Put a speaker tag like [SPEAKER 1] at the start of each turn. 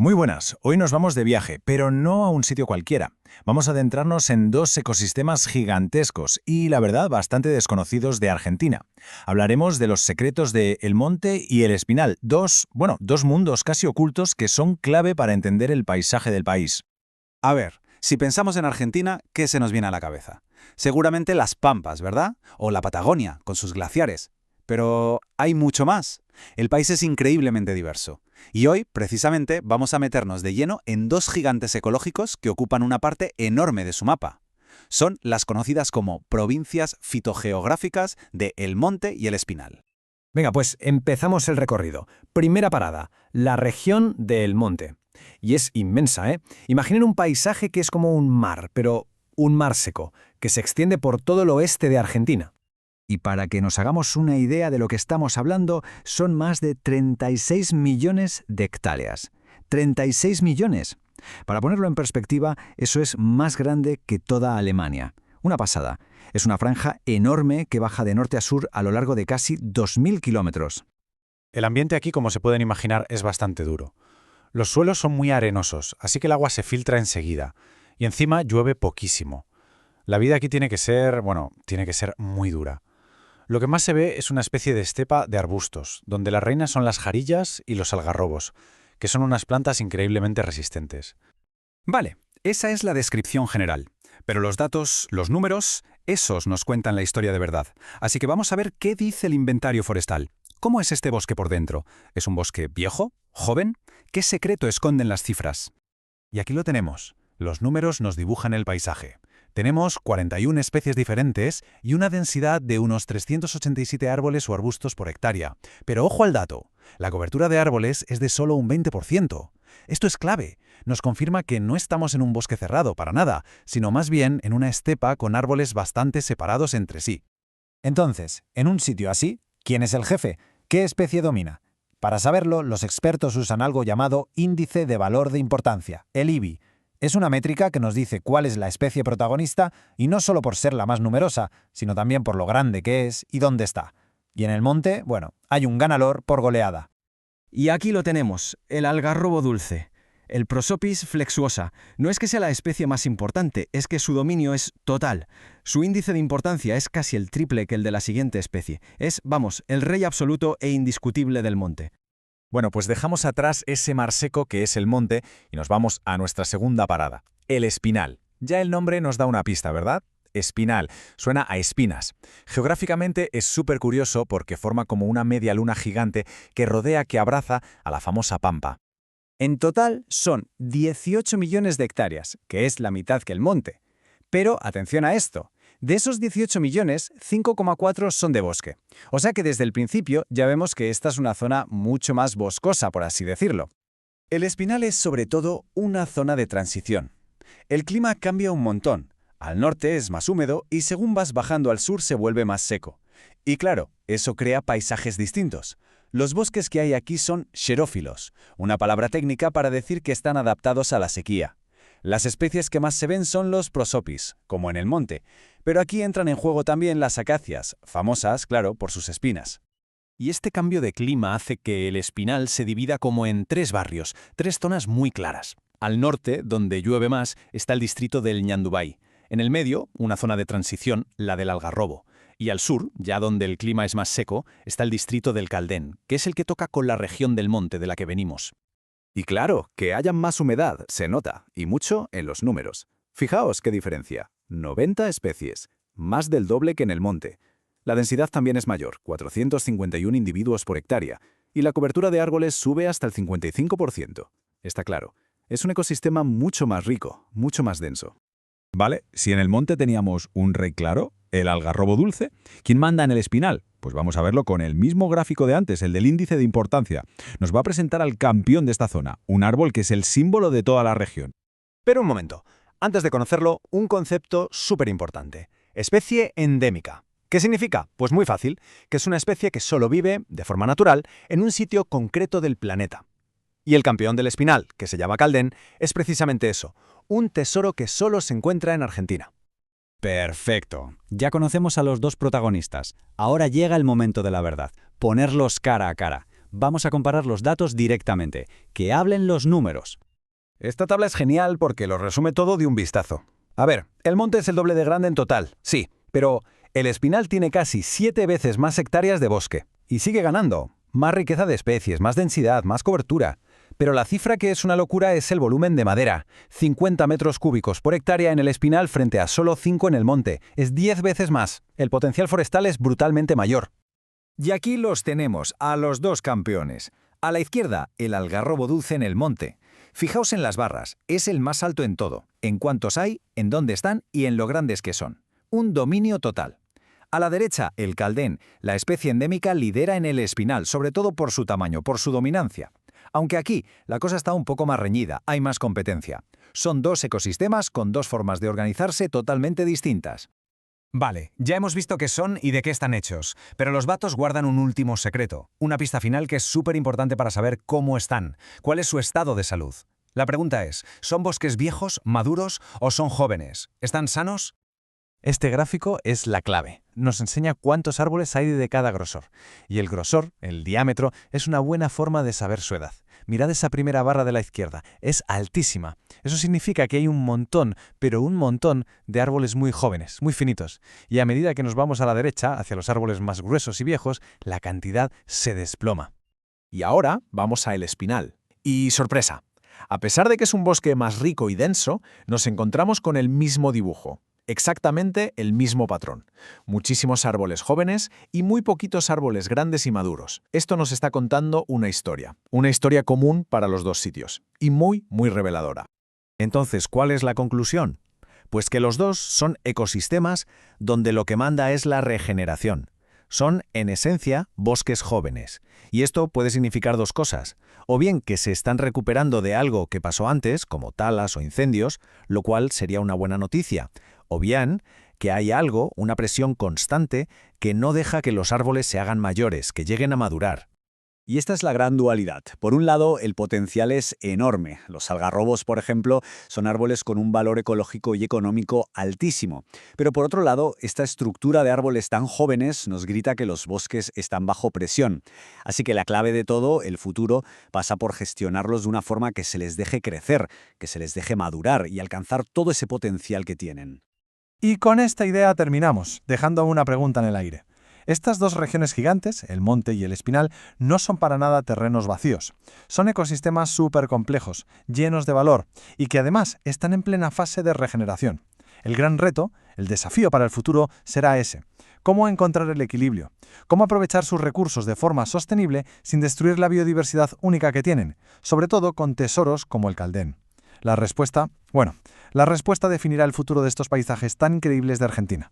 [SPEAKER 1] Muy buenas, hoy nos vamos de viaje, pero no a un sitio cualquiera. Vamos a adentrarnos en dos ecosistemas gigantescos y, la verdad, bastante desconocidos de Argentina. Hablaremos de los secretos de El Monte y El Espinal, dos mundos casi ocultos que son clave para entender el paisaje del país.
[SPEAKER 2] A ver, si pensamos en Argentina, ¿qué se nos viene a la cabeza? Seguramente las Pampas, ¿verdad? O la Patagonia, con sus glaciares. Pero hay mucho más. El país es increíblemente diverso. Y hoy, precisamente, vamos a meternos de lleno en dos gigantes ecológicos que ocupan una parte enorme de su mapa. Son las conocidas como provincias fitogeográficas de El Monte y El Espinal.
[SPEAKER 3] Venga, pues empezamos el recorrido. Primera parada, la región de El Monte. Y es inmensa, ¿eh? Imaginen un paisaje que es como un mar, pero un mar seco, que se extiende por todo el oeste de Argentina.
[SPEAKER 4] Y para que nos hagamos una idea de lo que estamos hablando, son más de 36 millones de hectáreas. ¡36 millones! Para ponerlo en perspectiva, eso es más grande que toda Alemania. Una pasada. Es una franja enorme que baja de norte a sur a lo largo de casi 2.000 kilómetros.
[SPEAKER 5] El ambiente aquí, como se pueden imaginar, es bastante duro. Los suelos son muy arenosos, así que el agua se filtra enseguida. Y encima llueve poquísimo. La vida aquí tiene que ser muy dura. Lo que más se ve es una especie de estepa de arbustos, donde las reinas son las jarillas y los algarrobos, que son unas plantas increíblemente resistentes.
[SPEAKER 2] Vale, esa es la descripción general. Pero los datos, los números, esos nos cuentan la historia de verdad. Así que vamos a ver qué dice el inventario forestal. ¿Cómo es este bosque por dentro? ¿Es un bosque viejo? ¿Joven? ¿Qué secreto esconden las cifras?
[SPEAKER 1] Y aquí lo tenemos. Los números nos dibujan el paisaje. Tenemos 41 especies diferentes y una densidad de unos 387 árboles o arbustos por hectárea. Pero ojo al dato, la cobertura de árboles es de solo un 20%. Esto es clave. Nos confirma que no estamos en un bosque cerrado, para nada, sino más bien en una estepa con árboles bastante separados entre sí.
[SPEAKER 6] Entonces, en un sitio así, ¿quién es el jefe? ¿Qué especie domina? Para saberlo, los expertos usan algo llamado índice de valor de importancia, el IVI. Es una métrica que nos dice cuál es la especie protagonista y no solo por ser la más numerosa, sino también por lo grande que es y dónde está. Y en el monte, hay un ganador por goleada.
[SPEAKER 3] Y aquí lo tenemos, el algarrobo dulce, el Prosopis flexuosa. No es que sea la especie más importante, es que su dominio es total. Su índice de importancia es casi el triple que el de la siguiente especie. Es, el rey absoluto e indiscutible del monte.
[SPEAKER 1] Bueno, pues dejamos atrás ese mar seco que es el monte y nos vamos a nuestra segunda parada, el Espinal. Ya el nombre nos da una pista, ¿verdad? Espinal, suena a espinas. Geográficamente es súper curioso porque forma como una media luna gigante que abraza a la famosa Pampa.
[SPEAKER 6] En total son 18 millones de hectáreas, que es la mitad que el monte. Pero atención a esto. De esos 18 millones, 5,4 son de bosque. O sea que desde el principio ya vemos que esta es una zona mucho más boscosa, por así decirlo. El Espinal es sobre todo una zona de transición. El clima cambia un montón. Al norte es más húmedo y según vas bajando al sur se vuelve más seco. Y claro, eso crea paisajes distintos. Los bosques que hay aquí son xerófilos, una palabra técnica para decir que están adaptados a la sequía. Las especies que más se ven son los prosopis, como en el monte, pero aquí entran en juego también las acacias, famosas, claro, por sus espinas.
[SPEAKER 3] Y este cambio de clima hace que el Espinal se divida como en tres barrios, tres zonas muy claras. Al norte, donde llueve más, está el distrito del Ñandubay. En el medio, una zona de transición, la del Algarrobo. Y al sur, ya donde el clima es más seco, está el distrito del Caldén, que es el que toca con la región del monte de la que venimos.
[SPEAKER 2] Y claro, que haya más humedad, se nota, y mucho en los números. Fijaos qué diferencia. 90 especies, más del doble que en el monte. La densidad también es mayor, 451 individuos por hectárea, y la cobertura de árboles sube hasta el 55%. Está claro, es un ecosistema mucho más rico, mucho más denso.
[SPEAKER 1] Vale, si en el monte teníamos un rey claro, el algarrobo dulce, ¿quién manda en el Espinal? Pues vamos a verlo con el mismo gráfico de antes, el del índice de importancia. Nos va a presentar al campeón de esta zona, un árbol que es el símbolo de toda la región.
[SPEAKER 6] Pero un momento, antes de conocerlo, un concepto súper importante. Especie endémica. ¿Qué significa? Pues muy fácil, que es una especie que solo vive, de forma natural, en un sitio concreto del planeta. Y el campeón del Espinal, que se llama Caldén, es precisamente eso, un tesoro que solo se encuentra en Argentina.
[SPEAKER 4] Perfecto. Ya conocemos a los dos protagonistas. Ahora llega el momento de la verdad, ponerlos cara a cara.
[SPEAKER 2] Vamos a comparar los datos directamente. Que hablen los números.
[SPEAKER 3] Esta tabla es genial porque lo resume todo de un vistazo. A ver, el monte es el doble de grande en total, sí, pero el Espinal tiene casi 7 veces más hectáreas de bosque. Y sigue ganando. Más riqueza de especies, más densidad, más cobertura. Pero la cifra que es una locura es el volumen de madera. 50 metros cúbicos por hectárea en el Espinal frente a solo 5 en el monte. Es 10 veces más. El potencial forestal es brutalmente mayor.
[SPEAKER 6] Y aquí los tenemos, a los dos campeones. A la izquierda, el algarrobo dulce en el monte. Fijaos en las barras, es el más alto en todo, en cuántos hay, en dónde están y en lo grandes que son. Un dominio total. A la derecha, el caldén, la especie endémica lidera en el Espinal, sobre todo por su tamaño, por su dominancia. Aunque aquí la cosa está un poco más reñida, hay más competencia. Son dos ecosistemas con dos formas de organizarse totalmente distintas.
[SPEAKER 7] Vale, ya hemos visto qué son y de qué están hechos, pero los vatos guardan un último secreto, una pista final que es súper importante para saber cómo están, cuál es su estado de salud. La pregunta es, ¿son bosques viejos, maduros o son jóvenes? ¿Están sanos?
[SPEAKER 1] Este gráfico es la clave. Nos enseña cuántos árboles hay de cada grosor. Y el grosor, el diámetro, es una buena forma de saber su edad. Mirad esa primera barra de la izquierda. Es altísima. Eso significa que hay un montón, pero un montón de árboles muy jóvenes, muy finitos. Y a medida que nos vamos a la derecha, hacia los árboles más gruesos y viejos, la cantidad se desploma.
[SPEAKER 3] Y ahora vamos a El Espinal. Y sorpresa. A pesar de que es un bosque más rico y denso, nos encontramos con el mismo dibujo. Exactamente el mismo patrón. Muchísimos árboles jóvenes y muy poquitos árboles grandes y maduros. Esto nos está contando una historia común para los dos sitios, y muy reveladora.
[SPEAKER 8] Entonces, ¿cuál es la conclusión? Pues que los dos son ecosistemas donde lo que manda es la regeneración. Son, en esencia, bosques jóvenes. Y esto puede significar dos cosas. O bien que se están recuperando de algo que pasó antes, como talas o incendios, lo cual sería una buena noticia. O bien que hay algo, una presión constante, que no deja que los árboles se hagan mayores, que lleguen a madurar.
[SPEAKER 2] Y esta es la gran dualidad. Por un lado, el potencial es enorme. Los algarrobos, por ejemplo, son árboles con un valor ecológico y económico altísimo. Pero por otro lado, esta estructura de árboles tan jóvenes nos grita que los bosques están bajo presión. Así que la clave de todo, el futuro, pasa por gestionarlos de una forma que se les deje crecer, que se les deje madurar y alcanzar todo ese potencial que tienen.
[SPEAKER 1] Y con esta idea terminamos, dejando una pregunta en el aire. Estas dos regiones gigantes, el monte y el Espinal, no son para nada terrenos vacíos. Son ecosistemas súper complejos, llenos de valor, y que además están en plena fase de regeneración. El gran reto, el desafío para el futuro, será ese. ¿Cómo encontrar el equilibrio? ¿Cómo aprovechar sus recursos de forma sostenible sin destruir la biodiversidad única que tienen? Sobre todo con tesoros como el caldén. La respuesta definirá el futuro de estos paisajes tan increíbles de Argentina.